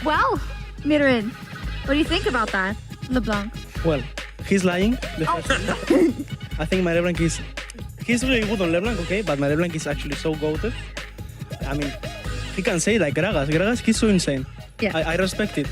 Well, MYRWN, what do you think about that, LeBlanc? Well, he's lying. The first thing. I think my LeBlanc is... He's really good on LeBlanc, okay? But my LeBlanc is actually so goated. I mean, he can say like Gragas. Gragas, he's so insane. Yeah. I respect it.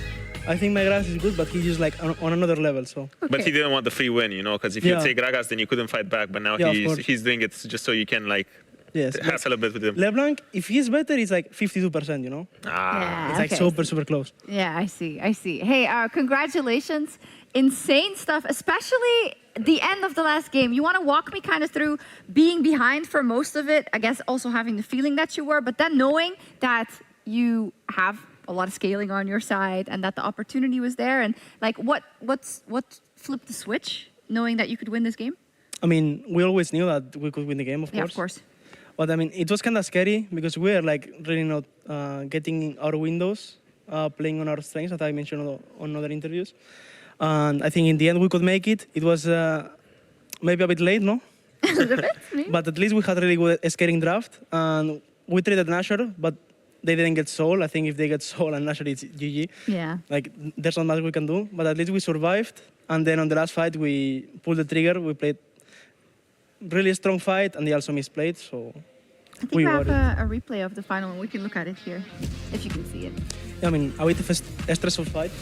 I think my Gragas is good, but he's just like on another level, so... Okay. But he didn't want the free win, you know? Because if you say Gragas, then you couldn't fight back. But now he's doing it just so you can like... Yes. Hassle a bit with him. LeBlanc, if he's better, it's like 52%, you know? Yeah, it's like super close. Yeah, I see. Hey, congratulations. Insane stuff, especially the end of the last game. You want to walk me kind of through being behind for most of it, I guess also having the feeling that you were, but then knowing that you have a lot of scaling on your side and that the opportunity was there, and like what flipped the switch, knowing that you could win this game? I mean, we always knew that we could win the game, of course. Yeah, of course. But I mean, it was kind of scary because we were like really not getting our windows, playing on our strengths, as I mentioned on other interviews. And I think in the end we could make it. It was maybe a bit late, no? A little bit, maybe. But at least we had a really good skating draft. And we traded Nasher, but they didn't get Soul. I think if they get Soul and Nasher, it's GG. Yeah. Like, there's not much we can do. But at least we survived. And then on the last fight, we pulled the trigger. We played really strong fight, and they also misplayed, so I think we have a replay of the final, and we can look at it here, if you can see it. Yeah, I mean, a bit of a stressful fight.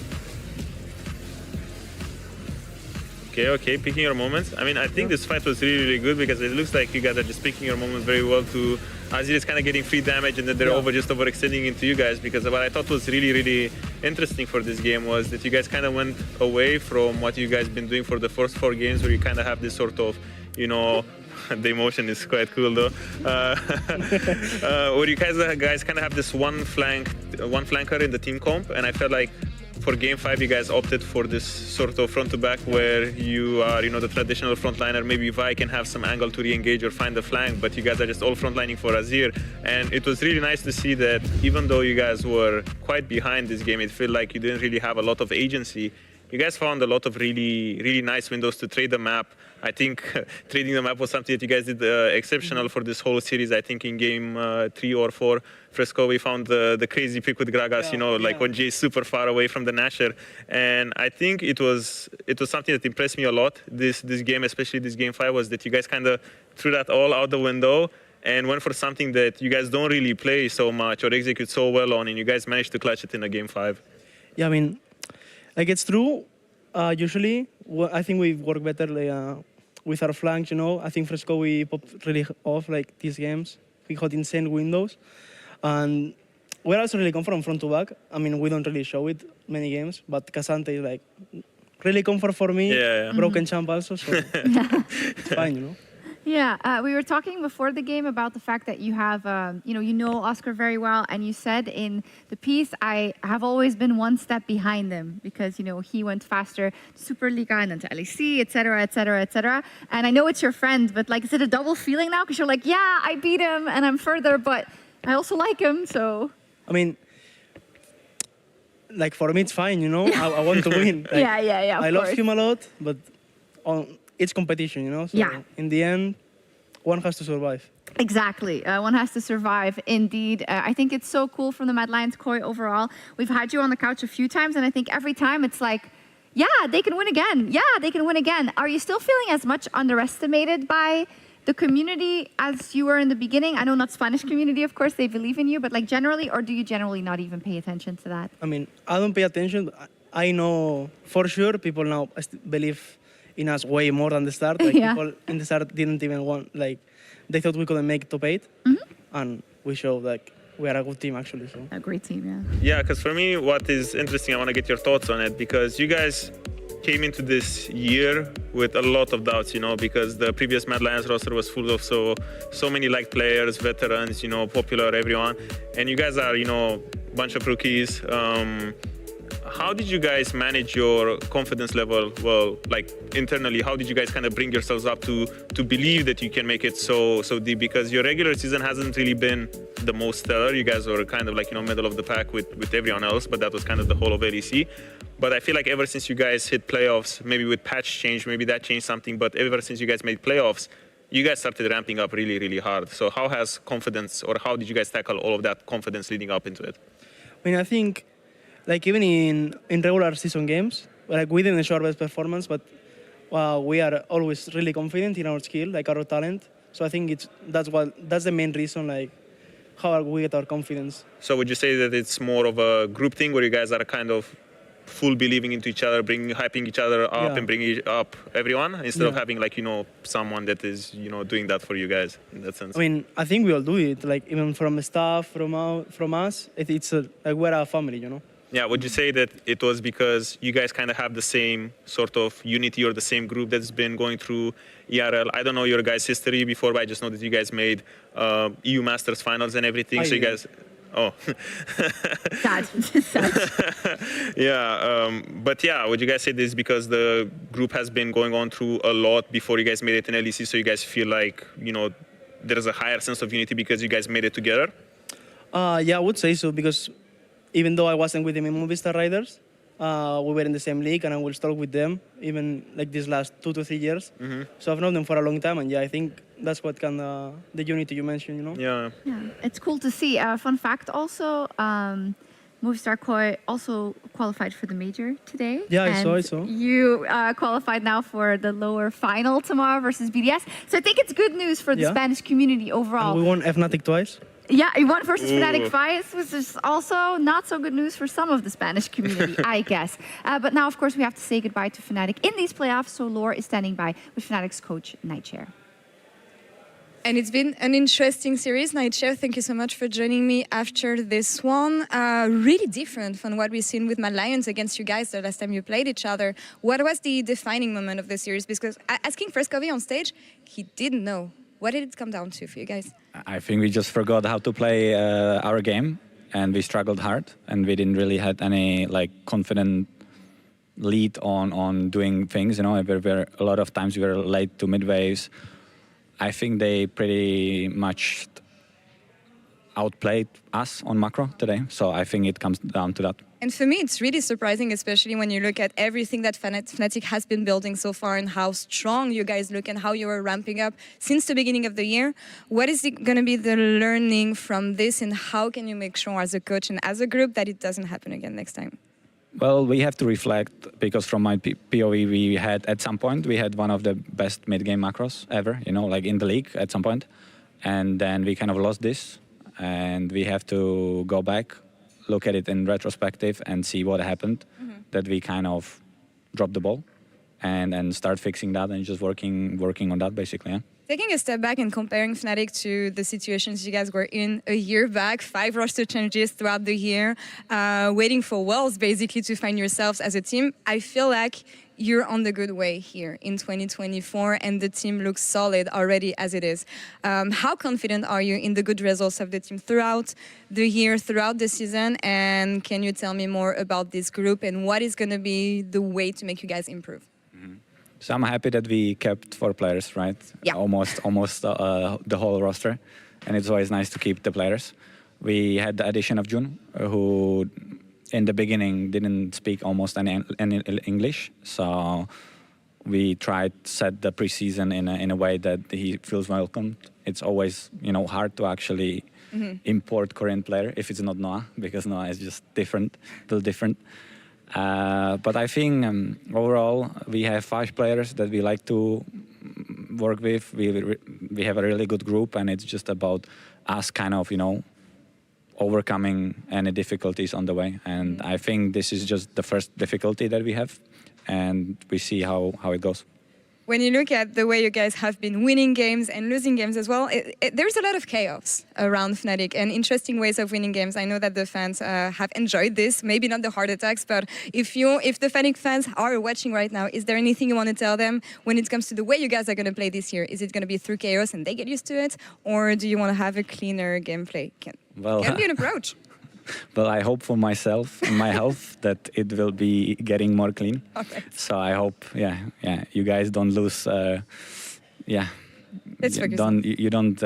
Okay, picking your moments. I mean, I think this fight was really good because it looks like you guys are just picking your moments very well to... Azir is kind of getting free damage and then they're just overextending into you guys, because what I thought was really interesting for this game was that you guys kind of went away from what you guys been doing for the first 4 games, where you kind of have this sort of, you know, the emotion is quite cool though, where you guys kind of have this one flanker in the team comp, and I felt like for game 5 you guys opted for this sort of front to back where you are, you know, the traditional frontliner. Maybe Vi can have some angle to re-engage or find the flank, but you guys are just all frontlining for Azir. And it was really nice to see that even though you guys were quite behind this game, it felt like you didn't really have a lot of agency. You guys found a lot of really nice windows to trade the map. I think trading the map was something that you guys did exceptional for this whole series. I think in game 3 or 4, Fresco, we found the crazy pick with Gragas, you know, like when Jay's super far away from the Nasher. And I think it was something that impressed me a lot, this game, especially this game 5, was that you guys kind of threw that all out the window and went for something that you guys don't really play so much or execute so well on, and you guys managed to clutch it in a game 5. Yeah, I mean, like, it's true. Usually, I think we work better with our flanks, you know. I think Fresco, we popped really off, like, these games. We got insane windows. And we're also really come from front to back. I mean, we don't really show it many games, but Casante is, like, really comfort for me. Yeah. Broken champ also, so it's fine, you know. Yeah, we were talking before the game about the fact that you have, you know Oscar very well, and you said in the piece, I have always been one step behind him because, you know, he went faster to Superliga and then to LEC, etc., etc., etc. And I know it's your friend, but like, is it a double feeling now? Because you're like, yeah, I beat him and I'm further, but I also like him, so. I mean, like, for me, it's fine, you know. I want to win. Like, yeah, I love him a lot, but it's competition, you know? So in the end, one has to survive. Exactly. One has to survive, indeed. I think it's so cool from the Mad Lions Koi overall. We've had you on the couch a few times, and I think every time it's like, yeah, they can win again. Yeah, they can win again. Are you still feeling as much underestimated by the community as you were in the beginning? I know not Spanish community, of course, they believe in you, but like generally, or do you generally not even pay attention to that? I mean, I don't pay attention. I know for sure people now believe in us way more than the start. Like people in the start didn't even want, like, they thought we couldn't make top 8, and we showed like we are a good team actually. So a great team, yeah. Yeah, because for me, what is interesting, I want to get your thoughts on it, because you guys came into this year with a lot of doubts, you know, because the previous Mad Lions roster was full of so many liked players, veterans, you know, popular, everyone, and you guys are, you know, a bunch of rookies. How did you guys manage your confidence level? Well, like internally, how did you guys kind of bring yourselves up to believe that you can make it so deep? Because your regular season hasn't really been the most stellar. You guys were kind of like, you know, middle of the pack with everyone else, but that was kind of the whole of LEC. But I feel like ever since you guys hit playoffs, maybe with patch change, maybe that changed something, but ever since you guys made playoffs, you guys started ramping up really hard. So how has confidence, or how did you guys tackle all of that confidence leading up into it? I mean, I think like even in regular season games, like we didn't show our best performance, but we are always really confident in our skill, like our talent. So I think that's the main reason, like how we get our confidence. So would you say that it's more of a group thing where you guys are kind of full believing into each other, hyping each other up and bringing up everyone instead of having like, someone that is, doing that for you guys in that sense? I mean, I think we all do it, like even from the staff, from us, it's like we're a family, Yeah, would you say that it was because you guys kind of have the same sort of unity or the same group that's been going through ERL? I don't know your guys' history before, but I just know that you guys made EU Masters finals and everything. So you guys... Oh. Sad. Yeah, but yeah, would you guys say this is because the group has been going on through a lot before you guys made it in LEC, so you guys feel like, there's a higher sense of unity because you guys made it together? Yeah, I would say so, because even though I wasn't with them in Movistar Riders, we were in the same league, and I will talk with them even like these last 2 to 3 years. So I've known them for a long time, and yeah, I think that's what kind of the unity you mentioned, Yeah. It's cool to see. Fun fact also, Movistar Koi also qualified for the major today. Yeah, I saw. You qualified now for the lower final tomorrow versus BDS. So I think it's good news for the Spanish community overall. And we won Fnatic twice. Yeah, you won versus Fnatic Fives, which is also not so good news for some of the Spanish community, I guess. But now, of course, we have to say goodbye to Fnatic in these playoffs, so Laure is standing by with Fnatic's coach, Nightshare. And it's been an interesting series. Nightshare, thank you so much for joining me after this one. Really different from what we've seen with Mad Lions against you guys the last time you played each other. What was the defining moment of the series? Because asking Frescovi on stage, he didn't know. What did it come down to for you guys? I think we just forgot how to play our game, and we struggled hard, and we didn't really had any confident lead on doing things. A lot of times we were late to mid waves. I think they pretty much outplayed us on macro today, so I think it comes down to that. And for me, it's really surprising, especially when you look at everything that Fnatic has been building so far and how strong you guys look and how you are ramping up since the beginning of the year. What is going to be the learning from this, and how can you make sure as a coach and as a group that it doesn't happen again next time? Well, we have to reflect, because from my POV, we had at some point, we had one of the best mid-game macros ever, like in the league at some point. And then we kind of lost this, and we have to go back, look at it in retrospective and see what happened, that we kind of dropped the ball, and start fixing that and just working on that, basically, yeah. Taking a step back and comparing Fnatic to the situations you guys were in a year back, 5 roster changes throughout the year, waiting for Worlds basically to find yourselves as a team, I feel like you're on the good way here in 2024, and the team looks solid already as it is. How confident are you in the good results of the team throughout the year, throughout the season? And can you tell me more about this group and what is going to be the way to make you guys improve? So I'm happy that we kept 4 players, right? Yeah. Almost the whole roster, and it's always nice to keep the players. We had the addition of Jun, who in the beginning didn't speak almost any English, so we tried to set the preseason in a way that he feels welcomed. It's always hard to actually import Korean player if it's not Noah, because Noah is just different, a little different. But I think overall we have 5 players that we like to work with. We have a really good group, and it's just about us kind of overcoming any difficulties on the way. And I think this is just the first difficulty that we have, and we see how it goes. When you look at the way you guys have been winning games and losing games as well, there's a lot of chaos around Fnatic and interesting ways of winning games. I know that the fans have enjoyed this, maybe not the heart attacks, but if the Fnatic fans are watching right now, is there anything you want to tell them when it comes to the way you guys are going to play this year? Is it going to be through chaos and they get used to it, or do you want to have a cleaner gameplay? Can be an approach. Well, I hope for myself and my health that it will be getting more clean. Okay. So I hope, you guys don't lose. Let's focus. You don't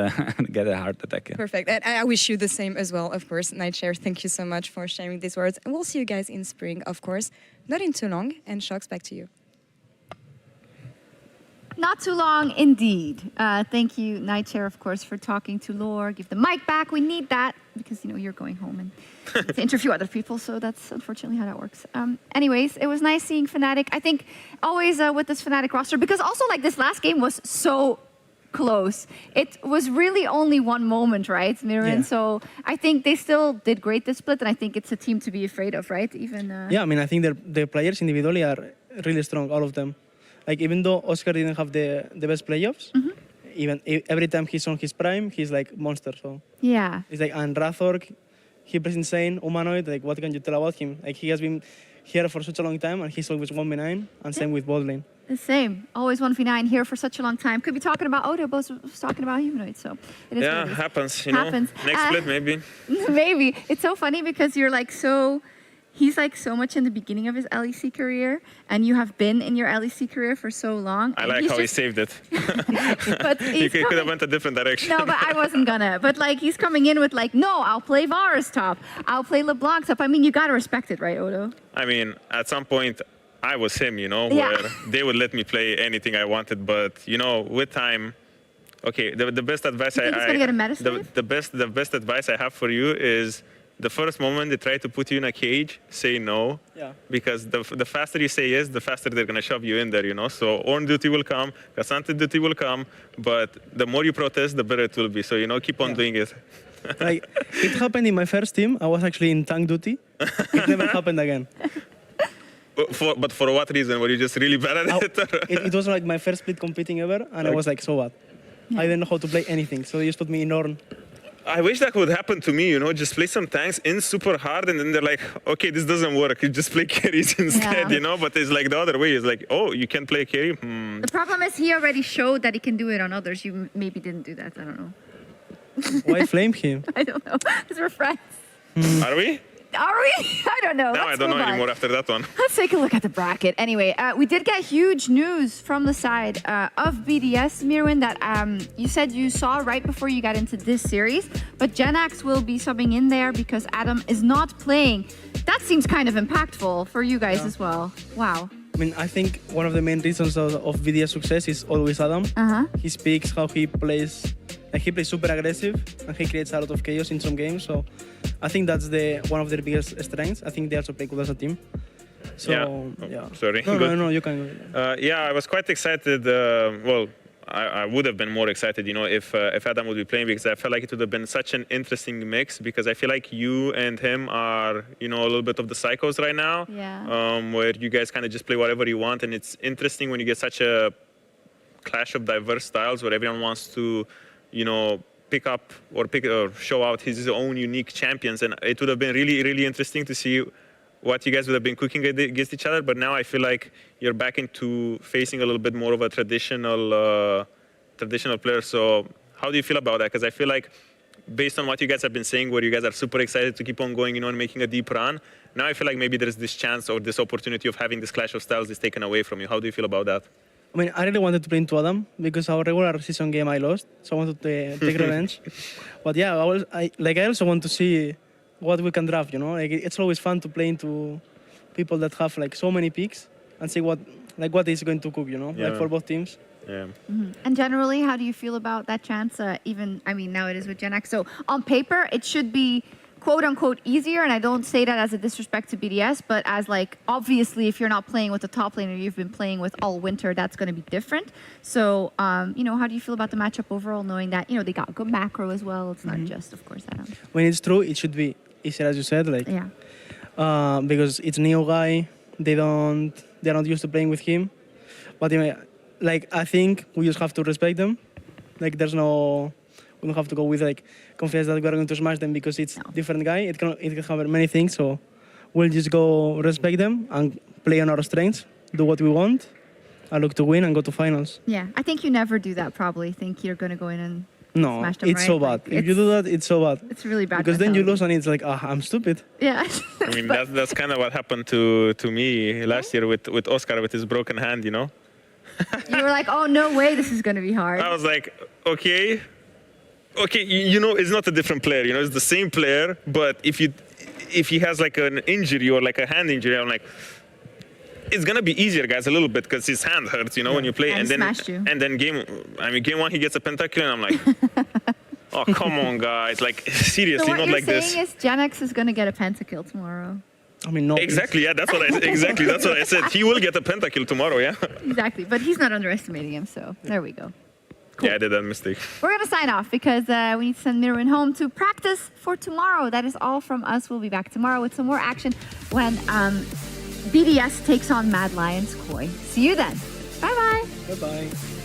get a heart attack. Yeah. Perfect. And I wish you the same as well, of course. Nightshare, thank you so much for sharing these words. And we'll see you guys in spring, of course. Not in too long. And Shox, back to you. Not too long, indeed. Thank you, Nightshare, of course, for talking to Lore. Give the mic back. We need that because, you're going home and to interview other people. So that's unfortunately how that works. Anyways, it was nice seeing Fnatic. I think always with this Fnatic roster, because also like this last game was so close. It was really only one moment, right, MYRWN? Yeah. So I think they still did great this split, and I think it's a team to be afraid of, right? Even. Yeah, I mean, I think the players individually are really strong, all of them. Like, even though Oscar didn't have the best playoffs, even every time he's on his prime, he's like monster. So Yeah. it's like, and Razork, he plays insane, humanoid. Like, what can you tell about him? Like, he has been here for such a long time, and he's always 1v9, and same with bot lane. The same. Always 1v9 here for such a long time. Could be talking about Odo, but was talking about humanoid. So it is Yeah, what it is. happens, Happens. Next split, maybe. Maybe. It's so funny because you're like he's like so much in the beginning of his LEC career, and you have been in your LEC career for so long. I and like he's how he just- saved it. But He he's could have coming- went a different direction. No, but I wasn't gonna. But like he's coming in with like, no, I'll play Vara's top. I'll play LeBlanc's top. I mean, you gotta respect it, right, Odo? I mean, at some point, I was him, Yeah. where they would let me play anything I wanted. But, with time, okay, the best advice You think he's gonna get a meta slave? the best advice I have for you is the first moment they try to put you in a cage, say no. Yeah. Because the faster you say yes, the faster they're going to shove you in there, So Ornn duty will come, Cassandra duty will come, but the more you protest, the better it will be. So, keep on doing it. Like, it happened in my first team. I was actually in tank duty. It never happened again. But for what reason? Were you just really bad at it? It was like my first split competing ever, and I was like, so what? I didn't know how to play anything, so they just put me in Ornn. I wish that would happen to me, just play some tanks in super hard and then they're like, okay, this doesn't work. You just play carries instead, Yeah. But it's like the other way. It's like, oh, you can play carry? The problem is he already showed that he can do it on others. You maybe didn't do that. I don't know. Why flame him? I don't know. Because we're friends. Are we? Are we? I don't know. Now Let's I don't know move on. anymore after that one. Let's take a look at the bracket. Anyway, we did get huge news from the side of BDS, MYRWN, that you said you saw right before you got into this series, but Genax will be subbing in there because Adam is not playing. That seems kind of impactful for you guys as well. Wow. I mean, I think one of the main reasons of BDS success is always Adam. He speaks how he plays. Like, he plays super aggressive and he creates a lot of chaos in some games. So I think that's one of their biggest strengths. I think they also play good as a team. So yeah. Sorry. No, you can go. Yeah, I was quite excited. I would have been more excited, if Adam would be playing, because I felt like it would have been such an interesting mix, because I feel like you and him are, a little bit of the psychos right now. Yeah. Where you guys kind of just play whatever you want, and it's interesting when you get such a clash of diverse styles where everyone wants to, pick up or show out his own unique champions, and it would have been really, really interesting to see what you guys would have been cooking against each other. But now I feel like you're back into facing a little bit more of a traditional player. So how do you feel about that? Because I feel like, based on what you guys have been saying, where you guys are super excited to keep on going, and making a deep run, now I feel like maybe there's this chance or this opportunity of having this clash of styles is taken away from you. How do you feel about that? I mean, I really wanted to play into Adam because our regular season game I lost, so I wanted to take revenge. But yeah, I also want to see what we can draft. Like, it's always fun to play into people that have like so many picks and see what is going to cook. Like for both teams. Yeah. And generally, how do you feel about that chance? Now it is with Genax. So on paper, it should be quote unquote easier, and I don't say that as a disrespect to BDS, but as like, obviously, if you're not playing with the top laner you've been playing with all winter, that's going to be different. So, how do you feel about the matchup overall, knowing that, they got good macro as well? It's not just, of course, Adam. When it's true, it should be easier, as you said. Like, Yeah. because it's a new guy, they're not used to playing with him. But anyway, like, I think we just have to respect them. Like, we don't have to go with like confidence that we're going to smash them because it's different guy. It can cover many things. So we'll just go respect them and play on our strengths, do what we want, and look to win and go to finals. Yeah, I think you never do that. Probably think you're going to go in and No, smash them, it's right? so bad. Like, If you do that, it's so bad. It's really bad. Because then you mentality. lose and it's like, I'm stupid. Yeah. I mean, that's kind of what happened to me last year with Oscar with his broken hand. You were like, oh no way, this is going to be hard. I was like, okay, it's not a different player, it's the same player, but if he has like an injury or like a hand injury, I'm like, it's gonna be easier, guys, a little bit because his hand hurts, you know, when you play, And smashed you. and then game one he gets a pentakill, and I'm like, oh come on, guys, like seriously, So what not you're like this. saying is Genex is going to get a pentakill tomorrow. I mean, no. Exactly, yeah, that's what I said. He will get a pentakill tomorrow, yeah. Exactly, but he's not underestimating him, so there we go. Cool. Yeah, I did that mistake. We're going to sign off because we need to send MYRWN home to practice for tomorrow. That is all from us. We'll be back tomorrow with some more action when BDS takes on Mad Lions Koi. See you then. Bye-bye. Bye-bye.